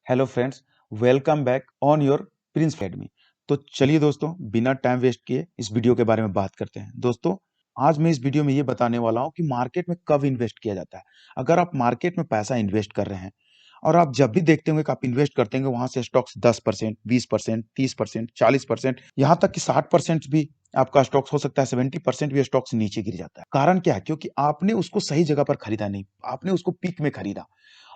Hello friends, welcome back on your Prince academy. तो चलिए दोस्तों, बिना टाइम वेस्ट किए इस वीडियो के बारे में बात करते हैं। दोस्तों, आज मैं इस वीडियो में ये बताने वाला हूँ कि मार्केट में कब इन्वेस्ट किया जाता है। अगर आप मार्केट में पैसा इन्वेस्ट कर रहे हैं और आप जब भी देखते होंगे कि आप इन्वेस्ट करते होंगे, वहाँ से स्टॉक्स 10%, 20%, 30%, 40%, यहाँ तक कि 60% भी आपका स्टॉक्स हो सकता है, 70% भी स्टॉक्स नीचे गिर जाता है। कारण क्या है? क्योंकि आपने उसको सही जगह पर खरीदा नहीं, आपने उसको पीक में खरीदा।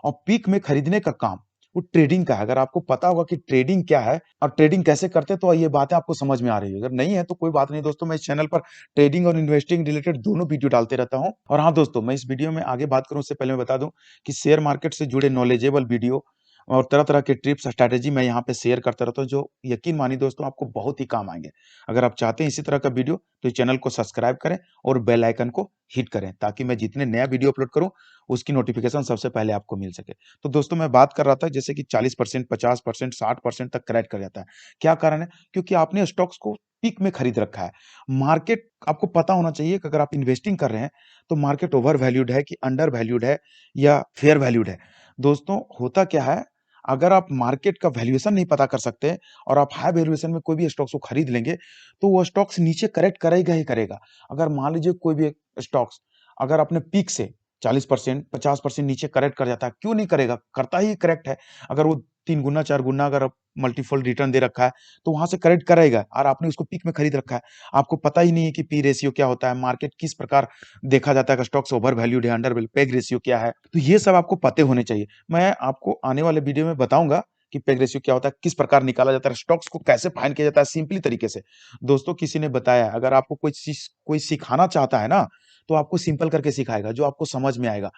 और पीक में खरीदने का काम वो ट्रेडिंग का है। अगर आपको पता होगा कि ट्रेडिंग क्या है और ट्रेडिंग कैसे करते हैं, तो ये बातें आपको समझ में आ रही है। अगर नहीं है तो कोई बात नहीं दोस्तों, मैं इस चैनल पर ट्रेडिंग और इन्वेस्टिंग रिलेटेड दोनों वीडियो डालते रहता हूँ। और हाँ दोस्तों, मैं इस वीडियो में आगे बात करूँ उससे पहले मैं बता दूं कि शेयर मार्केट से जुड़े नॉलेजेबल वीडियो और तरह-तरह के टिप्स स्ट्रैटेजी मैं यहाँ पे शेयर करता रहता हूँ, जो यकीन मानिए दोस्तों आपको बहुत ही काम आएँगे। अगर आप चाहते हैं इसी तरह का वीडियो, तो इस चैनल को सब्सक्राइब करें और बेल आइकन को हिट करें, ताकि मैं जितने नया वीडियो अपलोड करूँ, उसकी नोटिफ़िकेशन सबसे पहले आपको मिल सके। तो दोस्तों, मैं बात कर रहा था जैसे कि 40%, 50%, 60% तक क्रैश कर जाता है। क्या कारण है? क्योंकि आपने स्टॉक्स को पीक में खरीद रखा है। मार्केट आपको पता होना चाहिए कि अगर आप इन्वेस्टिंग कर रहे हैं, तो मार्केट ओवर वैल्यूड है कि अंडर वैल्यूड है या फेयर वैल्यूड है। दोस्तों, होता क्या है, अगर आप मार्केट का वैल्यूएशन नहीं पता कर सकते और आप हाई वैल्यूएशन में कोई भी स्टॉक्स को खरीद लेंगे, तो वो स्टॉक्स नीचे करेक्ट करेगा ही करेगा। अगर मान लीजिए कोई भी स्टॉक्स अगर अपने पीक से 40%, 50% नीचे करेक्ट कर जाता है, क्यों नहीं करेगा? करता ही करेक्ट है। अगर वो 3 गुना, 4 गुना अगर आप मल्टीपल रिटर्न दे रखा है, तो वहाँ से करेक्ट करेगा और आपने उसको पीक में खरीद रखा है। आपको पता ही नहीं है कि पी रेशियो क्या होता है, मार्केट किस प्रकार देखा जाता है कि स्टॉक्स ओवर वैल्यूड है, अंडर वैल्यूड, पेग रेशियो क्या है। तो ये सब आपको पते होने चाहिए। मैं आपको आने वाले वीडियो में बताऊँगा कि पेग रेशियो क्या होता है, किस प्रकार निकाला जाता है, स्टॉक्स को कैसे फाइंड किया जाता है सिंपली तरीके से। दोस्तों, किसी ने बताया, अगर आपको कोई चीज़ कोई सिखाना चाहता है ना, तो आपको सिंपल करके सिखाएगा, जो आपको समझ में आएगा।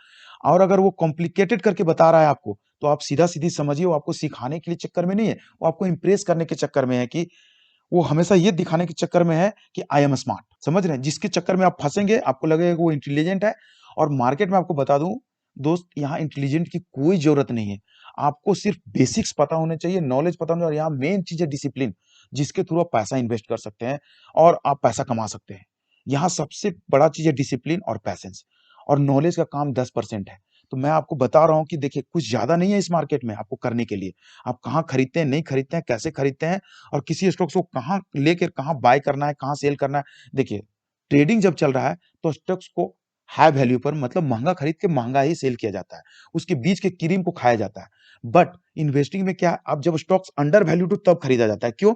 और अगर वो कॉम्प्लिकेटेड करके बता रहा है आपको, तो आप सीधा-सीधी समझिए वो आपको सिखाने के लिए चक्कर में नहीं है, वो आपको इम्प्रेस करने के चक्कर में है कि वो हमेशा ये दिखाने के चक्कर में है कि आई एम स्मार्ट, समझ रहे हैं? जिसके चक्कर में आप फँसेंगे, आपको लगेगा कि वो इंटेलिजेंट है। और मार्केट में आपको बता दूँ, दोस्त, यहाँ इंटेलिजेंट की कोई ज़रूरत नहीं है। आपको सिर्फ बेसिक्स पता होने चाहिए, नॉलेज पता होना, और यहाँ मेन चीज़ है डिसिप्लिन, जिसके थ्रू आप पैसा इन्वेस्ट कर सकते हैं और आप पैसा कमा सकते हैं। यहाँ सबसे बड़ा चीज़ है डिसिप्लिन और पैशंस, और नॉलेज का काम 10% है। तो मैं आपको बता रहा हूँ कि देखिए, कुछ ज़्यादा नहीं है इस मार्केट में आपको करने के लिए। आप कहाँ खरीदते हैं, नहीं खरीदते हैं, कैसे खरीदते हैं और किसी स्टॉक्स को कहाँ लेके कहाँ बाय करना है, कहाँ सेल करना है। देखिए, ट्रेडिंग जब चल रहा है, तो स्टॉक्स को हाई वैल्यू पर, मतलब महँगा खरीद के महँगा ही सेल किया जाता है। उसके बीच के क्रीम को खाया जाता है। बट इन्वेस्टिंग में क्या है, अब जब स्टॉक्स अंडर वैल्यूड हो तब खरीदा जाता है। क्यों?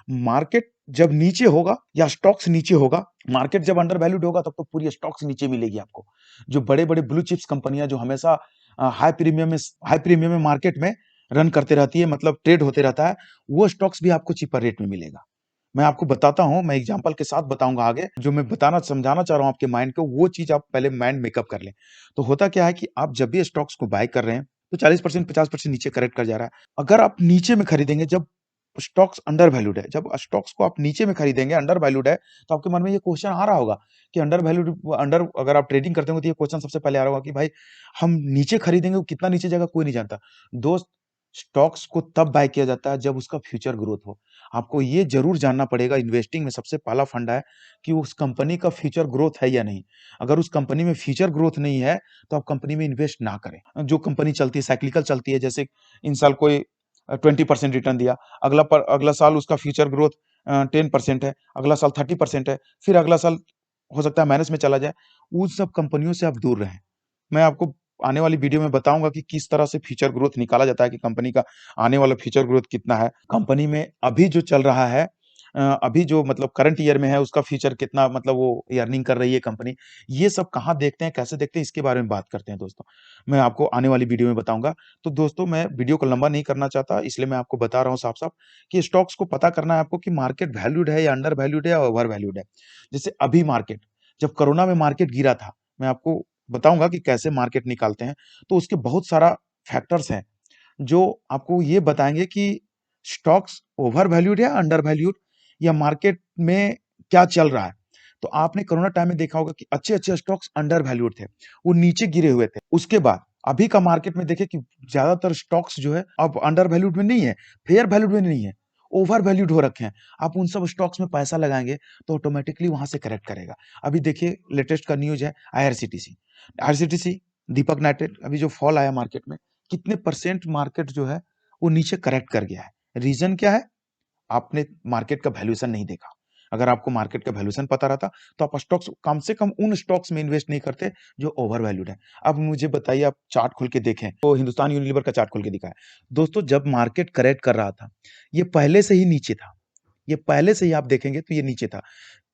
मार्केट जब नीचे होगा या स्टॉक्स नीचे होगा, मार्केट जब अंडर वैल्यूड होगा, तब तो पूरी स्टॉक्स नीचे मिलेगी आपको। जो बड़े-बड़े ब्लू चिप्स कंपनियाँ जो हमेशा हाई प्रीमियम में मार्केट में रन करते रहती है, मतलब ट्रेड होते रहता है, वो स्टॉक्स भी आपको चीपर रेट में मिलेगा। मैं आपको बताता हूँ, मैं एग्ज़ाम्पल के साथ बताऊँगा आगे, जो मैं बताना समझाना चाह रहा हूँ आपके माइंड को, वो चीज़ आप पहले माइंड मेकअप कर लें। तो होता क्या है कि आप जब भी स्टॉक्स को बाय कर रहे हैं, तो 40%, 50% नीचे करेक्ट कर जा रहा है। अगर आप नीचे में खरीदेंगे, जब स्टॉक्स अंडर वैल्यूड है, जब स्टॉक्स को आप नीचे में खरीदेंगे, अंडर वैल्यूड है, तो आपके मन में ये क्वेश्चन आ रहा होगा कि अंडर अगर आप ट्रेडिंग करते होंगे, तो ये क्वेश्चन सबसे पहले आ रहा होगा कि भाई, हम नीचे खरीदेंगे, वो कितना नीचे जाएगा कोई नहीं जानता। दोस्त, स्टॉक्स को तब बाय किया जाता है जब उसका फ्यूचर ग्रोथ हो। आपको ये ज़रूर जानना पड़ेगा, इन्वेस्टिंग में सबसे पहला फंडा है कि उस कंपनी का फ्यूचर ग्रोथ है या नहीं। अगर उस कंपनी में फ्यूचर ग्रोथ नहीं है, तो आप कंपनी में इन्वेस्ट ना करें। जो कंपनी चलती है, साइक्लिकल चलती है, जैसे इन साल कोई 20% रिटर्न दिया, अगला साल उसका फ्यूचर ग्रोथ 10% है, अगला साल 30% है, फिर अगला साल हो सकता है माइनस में चला जाए। उन सब कंपनियों से आप दूर रहें। मैं आपको आने वाली वीडियो में बताऊँगा कि किस तरह से फ्यूचर ग्रोथ निकाला जाता है, कि कंपनी का आने वाला फ्यूचर ग्रोथ कितना है। कंपनी में अभी जो चल रहा है, अभी जो मतलब करंट ईयर में है, उसका फ्यूचर कितना, मतलब वो अर्निंग कर रही है कंपनी। ये सब कहाँ देखते हैं, कैसे देखते हैं, इसके बारे में बात करते हैं दोस्तों। मैं आपको आने वाली वीडियो में बताऊँगा। तो दोस्तों, मैं वीडियो को लंबा नहीं करना चाहता, इसलिए मैं आपको बता रहा हूँ साफ-साफ कि स्टॉक्स को पता करना है आपको कि मार्केट वैल्यूड है या अंडर वैल्यूड है या ओवर वैल्यूड है। जैसे अभी मार्केट, जब कोरोना में मार्केट गिरा था, मैं आपको बताऊँगा कि कैसे मार्केट निकालते हैं। तो उसके बहुत सारा फैक्टर्स हैं, जो आपको ये बताएँगे कि स्टॉक्स ओवर वैल्यूड है, अंडर वैल्यूड, या मार्केट में क्या चल रहा है। तो आपने कोरोना टाइम में देखा होगा कि अच्छे-अच्छे स्टॉक्स अंडर वैल्यूड थे, वो नीचे गिरे हुए थे। उसके बाद अभी का मार्केट में देखिए कि ज़्यादातर स्टॉक्स जो है अब अंडर वैल्यूड में नहीं है, फेयर वैल्यूड में नहीं है, ओवर वैल्यूड हो रखे हैं। आप उन सब स्टॉक्स में पैसा लगाएँगे, तो ऑटोमैटिकली वहाँ से करेक्ट करेगा। अभी देखिए, लेटेस्ट का न्यूज़ है आईआरसीटीसी। आईआरसीटीसी, दीपक नाइट्रेट, अभी जो फॉल आया मार्केट में, कितने परसेंट मार्केट जो है वो नीचे करेक्ट कर गया है। रीज़न क्या है? आपने मार्केट का वैल्यूएशन नहीं देखा। अगर आपको मार्केट का वैल्यूएशन पता रहता, तो आप स्टॉक्स कम से कम उन स्टॉक्स में इन्वेस्ट नहीं करते जो ओवर वैल्यूड है। अब मुझे बताइए, आप चार्ट खोल के देखें, तो हिंदुस्तान यूनिलीवर का चार्ट खोल के दिखाएँ। दोस्तों, जब मार्केट करेक्ट कर रहा था, ये पहले से ही नीचे था। ये पहले से ही आप देखेंगे तो ये नीचे था।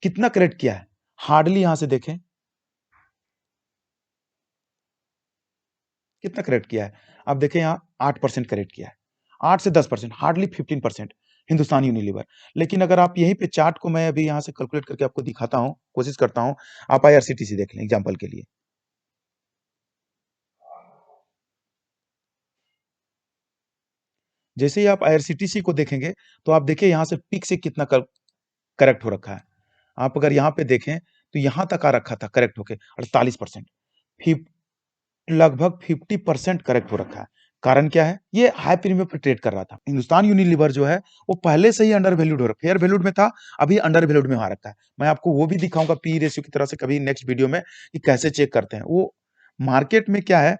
कितना करेक्ट किया है? हार्डली यहाँ से देखें, कितना करेक्ट किया है? आप देखें यहाँ 8% करेक्ट किया है। 8 से 10%, हार्डली 15% हिंदुस्तान यूनिलीवर। लेकिन अगर आप यहीं पे चार्ट को मैं अभी यहाँ से कैलकुलेट करके आपको दिखाता हूँ, कोशिश करता हूँ, आप आईआरसीटीसी देख लें एग्जांपल के लिए। जैसे ही आप आईआरसीटीसी को देखेंगे, तो आप देखिए यहाँ से पीक से कितना करेक्ट हो रखा है। आप अगर यहाँ पे देखें, तो यहाँ तक आ रखा था करेक्ट होके 48%। फिफ लगभग 50% करेक्ट हो रखा है। कारण क्या है? ये हाई प्रीमियम पे ट्रेड कर रहा था। हिंदुस्तान यूनिलीवर जो है, वो पहले से ही अंडर वैल्यूड हो रहा है। फेयर वैल्यूड में था, अभी अंडर वैल्यूड में आ रखा है। मैं आपको वो भी दिखाऊँगा पी रेशियो की तरह से कभी नेक्स्ट वीडियो में कि कैसे चेक करते हैं। वो मार्केट में क्या है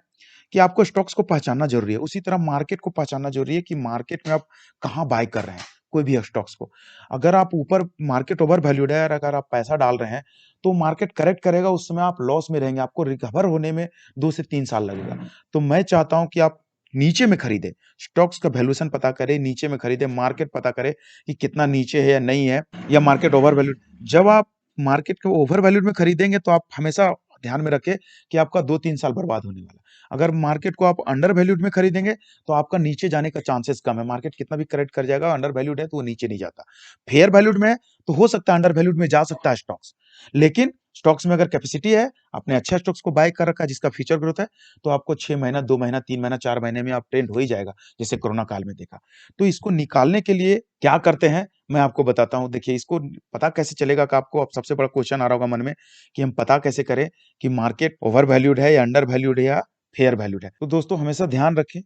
कि आपको स्टॉक्स को पहचानना ज़रूरी है। उसी तरह मार्केट को पहचानना ज़रूरी है कि मार्केट में आप कहाँ बाय कर रहे हैं, कोई भी स्टॉक्स को। अगर आप ऊपर मार्केट ओवर वैल्यूड है और अगर आप पैसा डाल रहे हैं, तो मार्केट करेक्ट करेगा, उस समय आप लॉस में रहेंगे। आपको रिकवर होने में 2 से 3 साल लगेगा। तो मैं चाहता हूँ कि आप नीचे में खरीदें, स्टॉक्स का वैल्यूएशन पता करें, नीचे में खरीदें, मार्केट पता करें कि कितना नीचे है या नहीं है, या मार्केट ओवर वैल्यूड। जब आप मार्केट को ओवर वैल्यूड में खरीदेंगे, तो आप हमेशा ध्यान में रखें कि आपका 2-3 साल बर्बाद होने वाला है। अगर मार्केट को आप अंडर वैल्यूड में खरीदेंगे, तो आपका नीचे जाने का चांसेस कम है। मार्केट कितना भी करेक्ट कर जाएगा, अंडर वैल्यूड है तो वो नीचे नहीं जाता। फेयर वैल्यूड में है, तो हो सकता है अंडर वैल्यूड में जा सकता है स्टॉक्स। लेकिन स्टॉक्स में अगर कैपेसिटी है, आपने अच्छे स्टॉक्स को बाय कर रखा है जिसका फ्यूचर ग्रोथ है, तो आपको 6 महीना, 2 महीना, 3 महीना, 4 महीने में आप ट्रेंड हो ही जाएगा, जैसे कोरोना काल में देखा। तो इसको निकालने के लिए क्या करते हैं, मैं आपको बताता हूँ। देखिए, इसको पता कैसे चलेगा कि आपको अब सबसे बड़ा क्वेश्चन आ रहा होगा मन में कि हम पता कैसे करें कि मार्केट ओवर वैल्यूड है या अंडर वैल्यूड है या फेयर वैल्यूड है। तो दोस्तों, हमेशा ध्यान रखें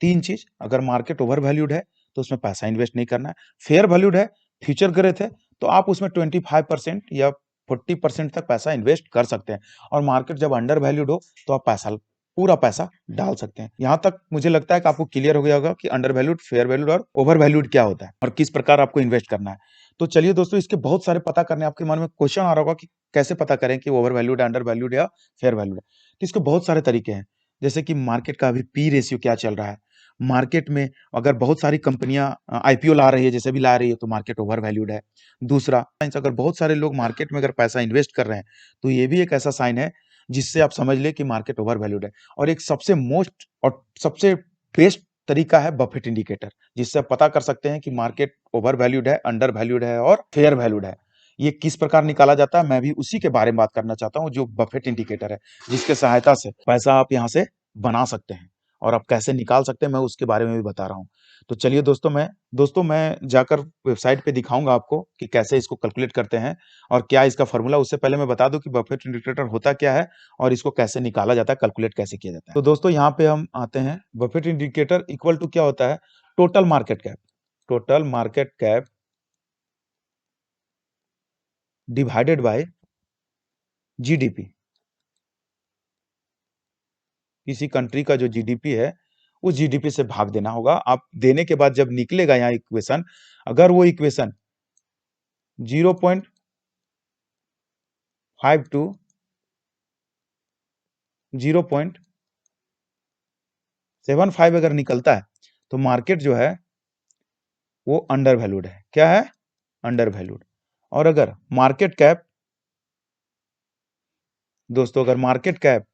3 चीज़, अगर मार्केट ओवर वैल्यूड है, तो उसमें पैसा इन्वेस्ट नहीं करना है। फेयर वैल्यूड है, फ्यूचर ग्रोथ है, तो आप उसमें 25% या 40% तक पैसा इन्वेस्ट कर सकते हैं। और मार्केट जब अंडर वैल्यूड हो, तो आप पूरा पैसा डाल सकते हैं। यहाँ तक मुझे लगता है कि आपको क्लियर हो गया होगा कि अंडर वैल्यूड, फेयर वैल्यूड और ओवर वैल्यूड क्या होता है और किस प्रकार आपको इन्वेस्ट करना है। तो चलिए दोस्तों, इसके बहुत सारे पता करने आपके मन में क्वेश्चन आ रहा होगा कि कैसे पता करें कि ओवर वैल्यूड है, अंडर वैल्यूड या फेयर वैल्यूड है। तो इसके बहुत सारे तरीके हैं। जैसे कि मार्केट का अभी पी रेशियो क्या चल रहा है। मार्केट में अगर बहुत सारी कंपनियां आईपीओ ला रही है, जैसे भी ला रही है, तो मार्केट ओवर वैल्यूड है। दूसरा, अगर बहुत सारे लोग मार्केट में अगर पैसा इन्वेस्ट कर रहे हैं, तो ये भी एक ऐसा साइन है जिससे आप समझ लें कि मार्केट ओवर वैल्यूड है। और एक सबसे मोस्ट और सबसे बेस्ट तरीका है बफेट इंडिकेटर, जिससे आप पता कर सकते हैं कि मार्केट ओवर वैल्यूड है, अंडर वैल्यूड है और फेयर वैल्यूड है। ये किस प्रकार निकाला जाता है, मैं भी उसी के बारे में बात करना चाहता हूँ, जो बफेट इंडिकेटर है, जिसके सहायता से पैसा आप यहाँ से बना सकते हैं। और आप कैसे निकाल सकते हैं, मैं उसके बारे में भी बता रहा हूँ। तो चलिए दोस्तों मैं जाकर वेबसाइट पे दिखाऊँगा आपको कि कैसे इसको कैलकुलेट करते हैं और क्या इसका फ़ॉर्मूला। उससे पहले मैं बता दूँ कि बफेट इंडिकेटर होता क्या है और इसको कैसे निकाला जाता है, कैलकुलेट कैसे किया जाता है। तो दोस्तों, यहाँ पे हम आते हैं। बफेट इंडिकेटर इक्वल टू क्या होता है? Total market cap. Total market cap divided by GDP. किसी कंट्री का जो जीडीपी है, उस जीडीपी से भाग देना होगा। आप देने के बाद जब निकलेगा यहाँ इक्वेशन, अगर वो इक्वेशन 0.52 0.75 अगर निकलता है, तो मार्केट जो है वो अंडर वैल्यूड है। क्या है? Under valued. और अगर मार्केट कैप, दोस्तों, अगर मार्केट कैप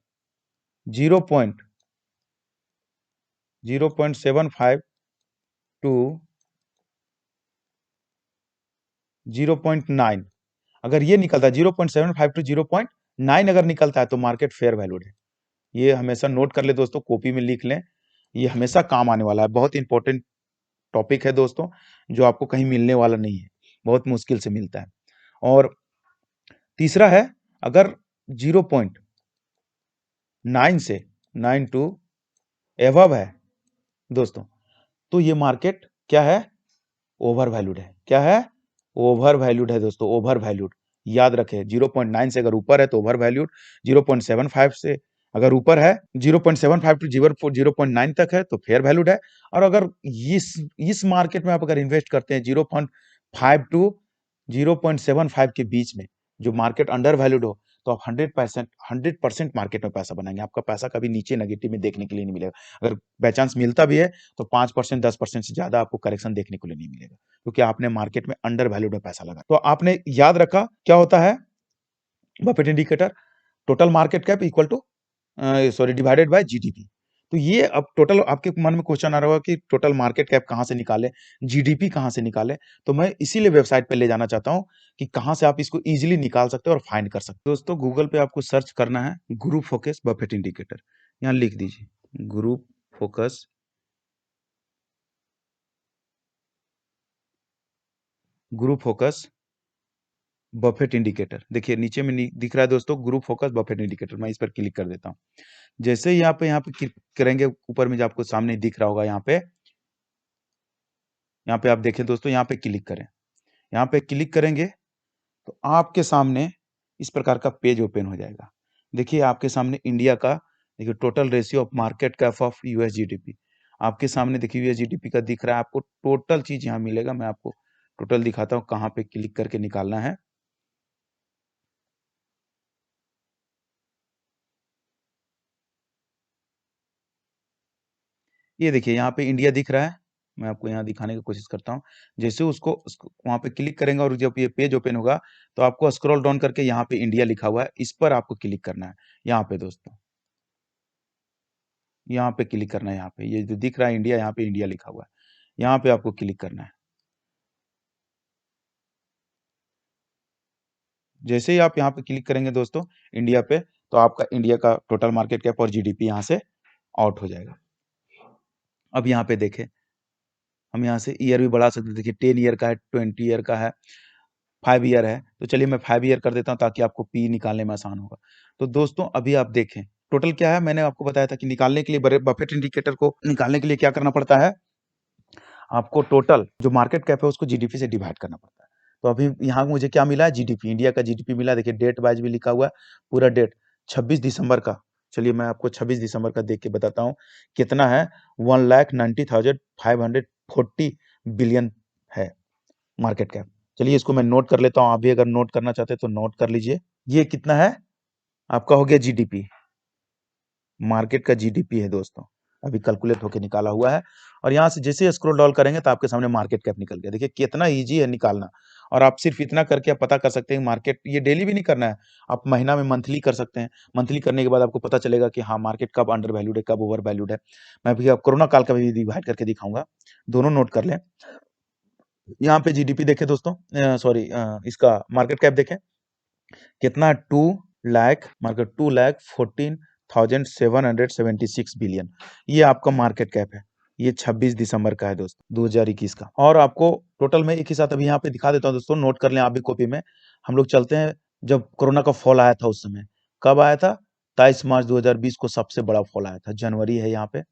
0.0.75 टू 0.9, अगर ये निकलता है 0.75 टू 0.9 अगर निकलता है, तो मार्केट फेयर वैल्यूड है। ये हमेशा नोट कर ले दोस्तों, कॉपी में लिख लें। ये हमेशा काम आने वाला है। बहुत इंपॉर्टेंट टॉपिक है दोस्तों, जो आपको कहीं मिलने वाला नहीं है, बहुत मुश्किल से मिलता है। और तीसरा है, अगर 0.9 से 92 एबव है दोस्तों, तो ये मार्केट क्या है? ओवर वैल्यूड है। क्या है? ओवर वैल्यूड है दोस्तों, ओवर वैल्यूड। याद रखें, 0.9 से अगर ऊपर है तो ओवर वैल्यूड, 0.75 से अगर ऊपर है 0.75 टू 0.9 तक है तो फेयर वैल्यूड है। और अगर इस मार्केट में आप अगर इन्वेस्ट करते हैं 0.5 टू 0.75 के बीच में, जो मार्केट अंडर वैल्यूड हो, तो आप 100% मार्केट में पैसा बनाएंगे। आपका पैसा कभी नीचे नेगेटिव में देखने के लिए नहीं मिलेगा। अगर बाय चांस मिलता भी है तो 5% 10% से ज्यादा आपको करेक्शन देखने को लिए नहीं मिलेगा, क्योंकि आपने मार्केट में अंडर वैल्यूड में पैसा लगा। तो आपने याद रखा क्या होता है Buffett indicator, total market cap equal to sorry divided by GDP. तो ये अब टोटल आपके मन में क्वेश्चन आ रहा होगा कि टोटल मार्केट कैप कहां से निकाले, जीडीपी कहां से निकाले। तो मैं इसीलिए वेबसाइट पे ले जाना चाहता हूं कि कहां से आप इसको इजीली निकाल सकते हो और फाइंड कर सकते हो। दोस्तों गूगल पे आपको सर्च करना है ग्रुप फोकस बफेट इंडिकेटर, यहां लिख दीजिए group focus group focus Buffett indicator. देखिए नीचे में दिख रहा है दोस्तों ग्रुप फोकस बफेट इंडिकेटर। मैं इस पर क्लिक कर देता हूं। जैसे ही यहाँ पे क्लिक करेंगे, ऊपर में जो आपको सामने दिख रहा होगा यहाँ पे आप देखें दोस्तों, यहाँ पे क्लिक करें। यहाँ पे क्लिक करेंगे तो आपके सामने इस प्रकार का पेज ओपन हो जाएगा। देखिए आपके सामने इंडिया का, देखिए total ratio of market cap of US GDP आपके सामने देखिए यूएस जीडीपी का दिख रहा है। आपको टोटल चीज यहाँ मिलेगा। मैं आपको टोटल दिखाता हूँ कहाँ पे क्लिक करके निकालना है। ये देखिए यहाँ पे इंडिया दिख रहा है। मैं आपको यहाँ दिखाने की कोशिश करता हूँ। जैसे उसको वहां पे क्लिक करेंगे और जब ये पेज ओपन होगा तो आपको स्क्रॉल डाउन करके यहाँ पे इंडिया लिखा हुआ है, इस पर आपको क्लिक करना है। यहाँ पे दोस्तों यहाँ पे क्लिक करना है। यहाँ पे ये जो दिख रहा है इंडिया, यहाँ पे इंडिया लिखा हुआ है, यहाँ पे आपको क्लिक करना है। जैसे ही आप यहाँ पे क्लिक करेंगे दोस्तों इंडिया पे, तो आपका इंडिया का टोटल मार्केट कैप और जीडीपी यहाँ से आउट हो जाएगा। अब यहाँ पे देखें, हम यहाँ से ईयर भी बढ़ा सकते हैं। देखिए 10 ईयर का है, 20 ईयर का है, 5 ईयर है। तो चलिए मैं 5 ईयर कर देता हूँ ताकि आपको पी निकालने में आसान होगा। तो दोस्तों अभी आप देखें टोटल क्या है। मैंने आपको बताया था कि निकालने के लिए बफेट इंडिकेटर को निकालने के लिए क्या करना पड़ता है, आपको टोटल जो मार्केट कैप है उसको जीडीपी से डिवाइड करना पड़ता है। तो अभी यहाँ मुझे क्या मिला है, जीडीपी, इंडिया का जीडीपी मिला। देखिए डेट वाइज भी लिखा हुआ है, पूरा डेट 26 दिसंबर का। चलिए मैं आपको 26 दिसंबर का देख के बताता हूँ कितना है। 1,90,540 बिलियन है मार्केट कैप। चलिए इसको मैं नोट कर लेता हूँ, आप भी अगर नोट करना चाहते हैं तो नोट कर लीजिए। ये कितना है आपका, हो गया जीडीपी, मार्केट का जीडीपी है दोस्तों, अभी कैलकुलेट होके निकाला हुआ है। और यहाँ से जैसे स्क्रॉल डाउन करेंगे तो आपके सामने मार्केट कैप निकल गया। देखिए कितना इजी है निकालना। और आप सिर्फ इतना करके आप पता कर सकते हैं मार्केट, ये डेली भी नहीं करना है, आप महीना में मंथली कर सकते हैं। मंथली करने के बाद आपको पता चलेगा कि हाँ मार्केट कब अंडर वैल्यूड है, कब ओवर वैल्यूड है। मैं भी अब कोरोना काल का भी डिवाइड करके दिखाऊंगा, दोनों नोट कर लें। यहाँ पे जीडीपी देखें दोस्तों, सॉरी इसका मार्केट कैप देखें कितना, 2 लाख, मार्केट 2,14,776 बिलियन। ये आपका मार्केट कैप है। ये 26 दिसंबर का है दोस्तों 2021 का। और आपको टोटल में एक ही साथ अभी यहाँ पे दिखा देता हूँ दोस्तों, नोट कर लें आप भी कॉपी में। हम लोग चलते हैं जब कोरोना का फॉल आया था उस समय, कब आया था, 23 मार्च 2020 को सबसे बड़ा फॉल आया था। जनवरी है यहाँ पे,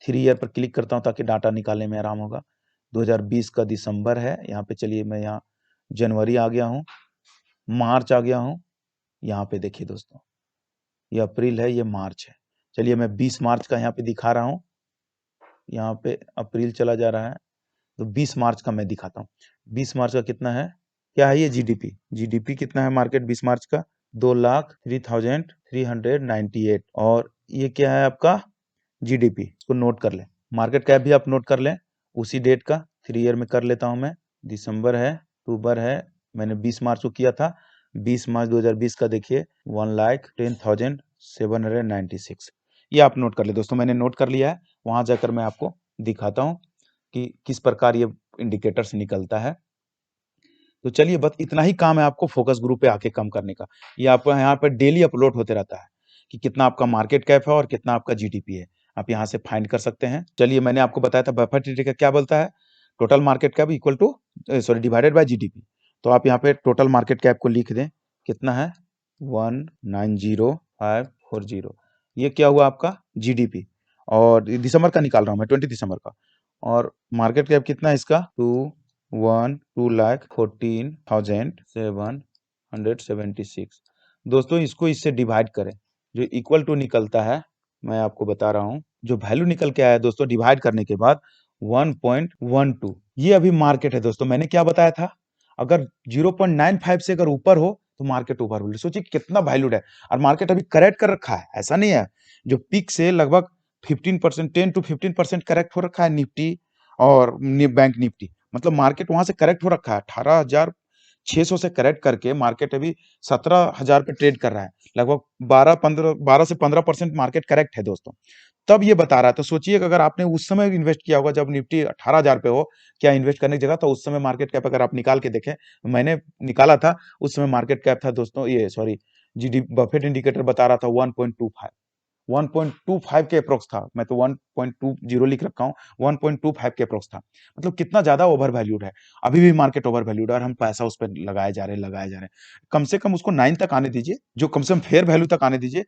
3 ईयर पर क्लिक करता हूँ ताकि डाटा निकालने में आराम होगा। 2020 का दिसंबर है यहाँ पे। चलिए मैं यहाँ जनवरी आ गया हूँ, मार्च आ गया हूँ। यहाँ पे देखिए दोस्तों ये अप्रैल है, ये मार्च है। चलिए मैं 20 मार्च का यहाँ पे दिखा रहा हूँ। यहाँ पे अप्रैल चला जा रहा है तो 20 मार्च का मैं दिखाता हूँ। 20 मार्च का कितना है, क्या है ये, जीडीपी। जीडीपी कितना है मार्केट 20 मार्च का, 2,03,398। और ये क्या है आपका जीडीपी, इसको नोट कर लें। मार्केट कैप भी आप नोट कर लें उसी डेट का। 3 ईयर में कर लेता हूँ मैं। दिसंबर है, अक्टूबर है, मैंने 20 मार्च को किया था। 20 मार्च 2020 का देखिए 1,10,796। ये आप नोट कर ले दोस्तों, मैंने नोट कर लिया है। वहां जाकर मैं आपको दिखाता हूँ कि किस प्रकार ये इंडिकेटर से निकलता है। तो चलिए बस इतना ही काम है आपको फोकस ग्रुप पे आके कम करने का। ये आपको यहाँ पर डेली अपलोड होते रहता है कि कितना आपका मार्केट कैप है और कितना आपका जीडीपी है। आप यहाँ से फाइंड कर सकते हैं। चलिए मैंने आपको बताया था बफेट इंडिकेटर क्या बोलता है, total market cap equal to sorry divided by GDP. तो आप यहाँ पे टोटल मार्केट कैप को लिख दें, कितना है 1,90,540। ये क्या हुआ आपका जीडीपी। और दिसंबर का निकाल रहा हूँ मैं, 20 दिसंबर का। और मार्केट कैप कितना है इसका, 2,14,776। दोस्तों इसको इससे डिवाइड करें, जो इक्वल टू निकलता है, मैं आपको बता रहा हूँ, जो वैल्यू निकल के आया है दोस्तों डिवाइड करने के बाद 1.12, ये अभी मार्केट है दोस्तों। मैंने क्या बताया था, अगर 0.95 से अगर ऊपर हो तो मार्केट ओवर वैल्यूड। सोचिए कितना वैल्यूड है, और मार्केट अभी करेक्ट कर रखा है, ऐसा नहीं है। जो पीक से लगभग 15%, 10 to 15% करेक्ट हो रखा है निफ्टी और बैंक निफ्टी, मतलब मार्केट वहां से करेक्ट हो रखा है। 18,600 से करेक्ट करके मार्केट अभी 17,000 पे ट्रेड कर रहा है। लगभग 12 से 15% मार्केट करेक्ट है दोस्तों। तब ये बता रहा है, तो सोचिए कि अगर आपने उस समय इन्वेस्ट किया होगा जब निफ्टी 18,000 पे हो, क्या इन्वेस्ट करने की जगह, तो उस समय मार्केट कैप अगर आप निकाल के देखें, मैंने निकाला था, उस समय मार्केट कैप था दोस्तों, ये सॉरी, जीडी बफेट इंडिकेटर बता रहा था 1.25, 1.25 के अप्रोक्स था। मैं तो 1.20 लिख रखा हूँ, 1.25 के अप्रोक्स था। मतलब कितना ज्यादा ओवर वैल्यूड है। अभी भी मार्केट ओवर वैल्यूड है और हम पैसा उस पर लगाए जा रहे हैं। कम से कम उसको 9 तक आने दीजिए, जो कम से कम फेयर वैल्यू तक आने दीजिए।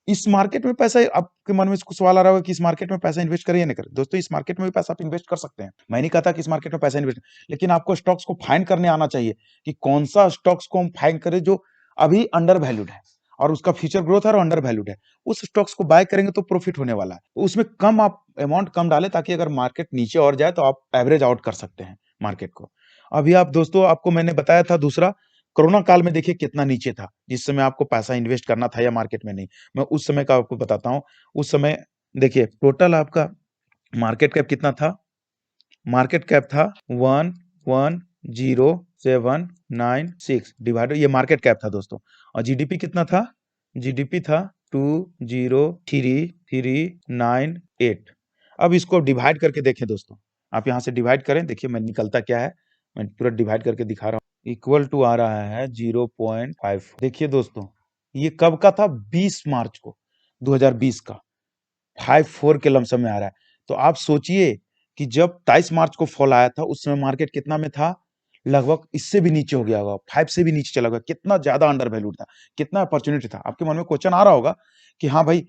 इस मार्केट में पैसा, आपके मन में इसको सवाल आ रहा होगा कि इस मार्केट में पैसा इन्वेस्ट करें या नहीं करें। दोस्तों, इस मार्केट में भी पैसा आप इन्वेस्ट कर सकते हैं। मैं नहीं कहता कि इस मार्केट में पैसा इन्वेस्ट, लेकिन आपको स्टॉक्स को फाइंड करने आना चाहिए कि कौन सा स्टॉक्स को हम फाइंड करें जो अभी अंडर वैल्यूड है और उसका फ्यूचर ग्रोथ है और अंडर वैल्यूड है। उस स्टॉक्स को बाय करेंगे तो प्रॉफिट होने वाला है। तो उसमें कम आप अमाउंट कम डालें, ताकि अगर मार्केट नीचे और जाए तो आप एवरेज आउट कर सकते हैं मार्केट को। अभी आप दोस्तों, आपको मैंने बताया था दूसरा, कोरोना काल में देखिए कितना नीचे था, जिस समय आपको पैसा इन्वेस्ट करना था या मार्केट में नहीं। मैं उस समय का आपको बताता हूँ। उस समय देखिए टोटल आपका मार्केट कैप कितना था। मार्केट कैप था 1,10796 डिवाइड, ये मार्केट कैप था दोस्तों। और जीडीपी कितना था, जीडीपी था 203,398। अब इसको डिवाइड करके देखें दोस्तों, आप यहाँ से डिवाइड करें, देखिए मैं निकलता क्या है, मैं पूरा डिवाइड करके दिखा रहा हूँ। इक्वल टू आ रहा है 0.5। देखिए दोस्तों, ये कब का था, 20 मार्च को 2020 का, 54 के लमसम में आ रहा है। तो आप सोचिए कि जब 23 मार्च को फॉल आया था, उस समय मार्केट कितना में था, लगभग इससे भी नीचे हो गया होगा, 5 से भी नीचे चला गया। कितना ज्यादा अंडर वैल्यूड था, कितना अपॉर्चुनिटी था। आपके मन में क्वेश्चन आ रहा होगा कि हाँ भाई,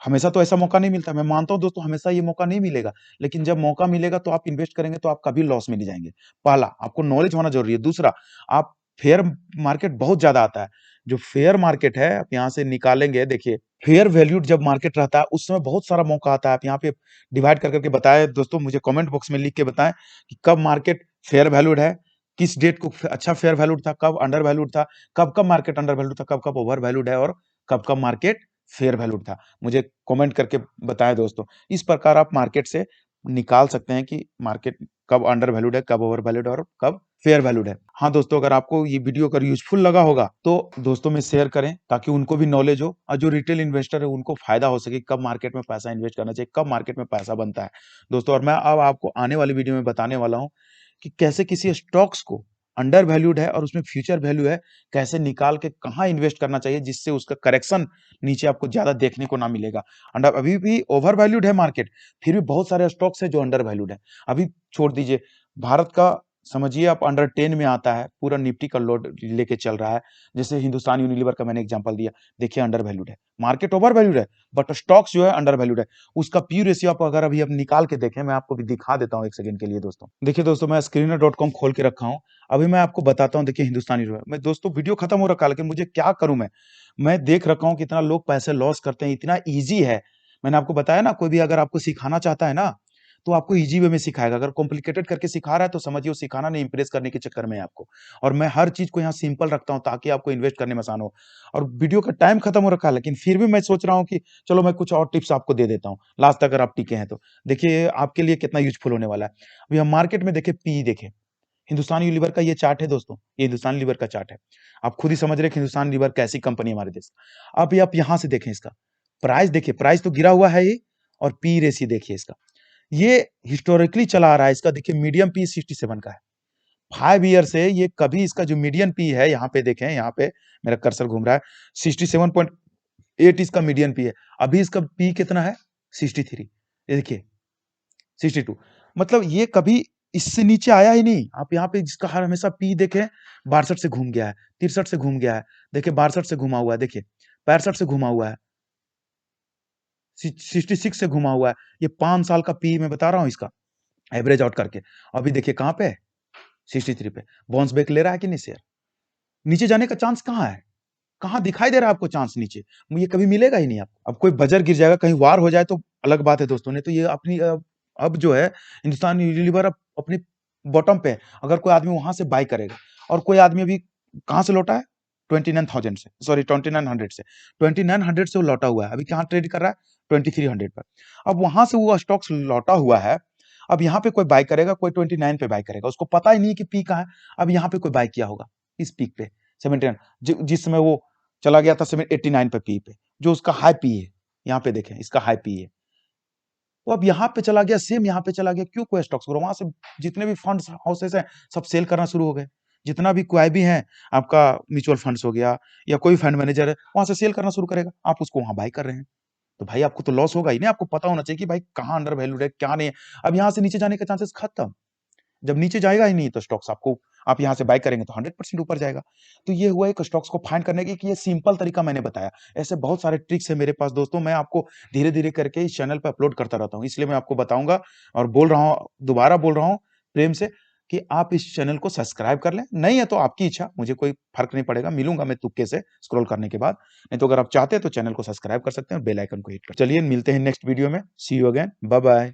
हमेशा तो ऐसा मौका नहीं मिलता। मैं मानता हूँ दोस्तों, हमेशा ये मौका नहीं मिलेगा, लेकिन जब मौका मिलेगा तो आप इन्वेस्ट करेंगे तो आप कभी लॉस में नहीं जाएंगे। पहला, आपको नॉलेज होना जरूरी है। दूसरा, आप फेयर मार्केट बहुत ज्यादा आता है। जो फेयर मार्केट है, आप यहाँ से निकालेंगे, देखिए फेयर वैल्यूड जब मार्केट रहता है उस समय बहुत सारा मौका आता है। आप यहाँ पे डिवाइड कर करके बताएं दोस्तों, मुझे कमेंट बॉक्स में लिख के बताएं कि कब मार्केट फेयर वैल्यूड है, किस डेट को अच्छा फेयर वैल्यूड था, कब अंडर वैल्यूड था, कब कब मार्केट अंडर वैल्यूड था, कब कब ओवर वैल्यूड है, और कब कब मार्केट फेयर वैल्यूड था। मुझे कमेंट करके बताएं दोस्तों। इस प्रकार आप मार्केट से निकाल सकते हैं कि मार्केट कब अंडर वैल्यूड है, कब ओवर वैल्यूड है और कब फेयर वैल्यूड है। हाँ दोस्तों, अगर आपको ये वीडियो अगर यूजफुल लगा होगा तो दोस्तों में शेयर करें, ताकि उनको भी नॉलेज हो और जो रिटेल इन्वेस्टर है उनको फायदा हो सके, कब मार्केट में पैसा इन्वेस्ट करना चाहिए, कब मार्केट में पैसा बनता है दोस्तों। और मैं अब आपको आने वाली वीडियो में बताने वाला हूँ कि कैसे किसी स्टॉक्स को अंडर वैल्यूड है और उसमें फ्यूचर वैल्यू है, कैसे निकाल के कहाँ इन्वेस्ट करना चाहिए जिससे उसका करेक्शन नीचे आपको ज्यादा देखने को ना मिलेगा। अंडर अभी भी ओवर वैल्यूड है मार्केट, फिर भी बहुत सारे स्टॉक्स है जो अंडर वैल्यूड है। अभी छोड़ दीजिए, भारत का समझिए आप अंडर 10 में आता है, पूरा निफ्टी का लोड लेके चल रहा है। जैसे हिंदुस्तान यूनिलीवर का मैंने एग्जांपल दिया, देखिए अंडर वैल्यूड है, मार्केट ओवर वैल्यूड है, बट स्टॉक्स जो है अंडर वैल्यूड है। उसका पी रेशियो आप अगर अभी आप निकाल के देखें, मैं आपको भी दिखा देता हूँ एक सेकंड के लिए दोस्तों। देखिए दोस्तों, मैं screener.com खोल के रखा हूँ। अभी मैं आपको बताता हूँ, देखिए हिंदुस्तान यूनिलीवर मैं दोस्तों, वीडियो खत्म हो रखा है, लेकिन मुझे क्या करूं मैं देख रखा हूँ कितना लोग पैसे लॉस करते हैं, इतना ईजी है। मैंने आपको बताया ना, कोई भी अगर आपको सिखाना चाहता है ना, तो आपको ईजी वे में सिखाएगा। अगर कॉम्प्लिकेटेड करके सिखा रहा है तो समझिए वो सिखाना नहीं, इंप्रेस करने के चक्कर में है आपको। और मैं हर चीज को यहाँ सिंपल रखता हूँ ताकि आपको इन्वेस्ट करने में आसान हो। और वीडियो का टाइम खत्म हो रखा है, लेकिन फिर भी मैं सोच रहा हूँ कि चलो मैं कुछ और टिप्स आपको दे देता हूँ लास्ट तक, अगर आप टिके हैं तो। देखिए आपके लिए कितना यूजफुल होने वाला है। अभी हम मार्केट में देखिए, पी देखें, हिंदुस्तान यूनिलीवर का ये चार्ट है दोस्तों, ये हिंदुस्तान लीवर का चार्ट है। आप खुद ही समझ रहे हैं कि हिंदुस्तान लीवर कैसी कंपनी है हमारे देश। अब ये आप यहाँ से देखें, इसका प्राइस देखिए, प्राइस तो गिरा हुआ है ये, और पी रेशियो देखिए इसका, ये हिस्टोरिकली चला आ रहा है। इसका देखिए मीडियम पी 67 का है। 5 ईयर से ये कभी, इसका जो मीडियन पी है, यहाँ पे देखें, यहाँ पे मेरा कर्सर घूम रहा है, 67.8 इसका मीडियन पी है। अभी इसका पी कितना है, 63, ये देखिए 62। मतलब ये कभी इससे नीचे आया ही नहीं। आप यहाँ पे जिसका हर हमेशा पी देखें, 62 से घूम गया है, 63 से घूम गया है, देखिए 62 से घुमा हुआ है, देखिए 65 से घुमा हुआ है, 66 से घुमा हुआ है। ये 5 साल का पी मैं बता रहा हूँ इसका, एवरेज आउट करके। अभी देखिए कहाँ पे है, 63 पे। बाउंस बैक ले रहा है कि नहीं शेयर, नीचे जाने का चांस कहाँ है, कहाँ दिखाई दे रहा है आपको चांस नीचे? ये कभी मिलेगा ही नहीं आपको। अब कोई बजर गिर जाएगा, कहीं वार हो जाए तो अलग बात है दोस्तों, नहीं तो ये अपनी अब जो है हिंदुस्तान यूनिलीवर अब अपने बॉटम पे है। अगर कोई आदमी वहाँ से बाय करेगा और कोई आदमी अभी कहाँ से लौटा है? 29,000 से, सॉरी 2900 से। 2900 से वो लौटा हुआ है। अभी कहाँ ट्रेड कर रहा है? 2300 पर। अब वहाँ से वो स्टॉक्स लौटा हुआ है। अब यहाँ पे कोई बाय करेगा, कोई 29 पे बाय करेगा। उसको पता ही नहीं है कि पी कहाँ है। अब यहाँ पे कोई बाय किया होगा, इस पीक पे 79, जिस समय वो चला गया था 89 पे पी पे, जो उसका हाई पी है। यहाँ पे देखें, इसका हाई पी है। तो अब यहाँ पे चला गया, सेम यहाँ पे चला गया। क्यों? कोई स्टॉक्स करो, वहां से जितने भी फंड्स हाउसेस हैं सब सेल करना शुरू हो गए। जितना भी कोई भी है, आपका म्यूचुअल फंड्स हो गया या कोई फंड मैनेजर है, वहां से सेल करना शुरू करेगा। आप उसको वहां बाय कर रहे हैं, तो भाई आपको तो लॉस होगा ही ना। आपको पता होना चाहिए कि भाई कहाँ अंडर वैल्यूड है, क्या नहीं है। अब यहाँ से नीचे जाने के चांसेस खत्म। जब नीचे जाएगा ही नहीं तो स्टॉक्स आपको, आप यहाँ से बाय करेंगे तो 100% ऊपर जाएगा। तो ये हुआ एक स्टॉक्स को फाइंड करने की कि ये सिंपल तरीका मैंने बताया। ऐसे बहुत सारे ट्रिक्स है मेरे पास दोस्तों, मैं आपको धीरे-धीरे करके इस चैनल पे अपलोड करता रहता हूँ। इसलिए मैं आपको बताऊँगा और बोल रहा हूँ, दोबारा बोल रहा हूँ प्रेम से कि आप इस चैनल को सब्सक्राइब कर लें। नहीं है तो आपकी इच्छा, मुझे कोई फ़र्क नहीं पड़ेगा, मिलूँगा मैं तुक्के से स्क्रॉल करने के बाद। नहीं तो अगर आप चाहते हैं तो चैनल को सब्सक्राइब कर सकते हैं और बेल आइकन को हिट कर, चलिए मिलते हैं नेक्स्ट वीडियो में। सी यू अगेन, बाय बाय।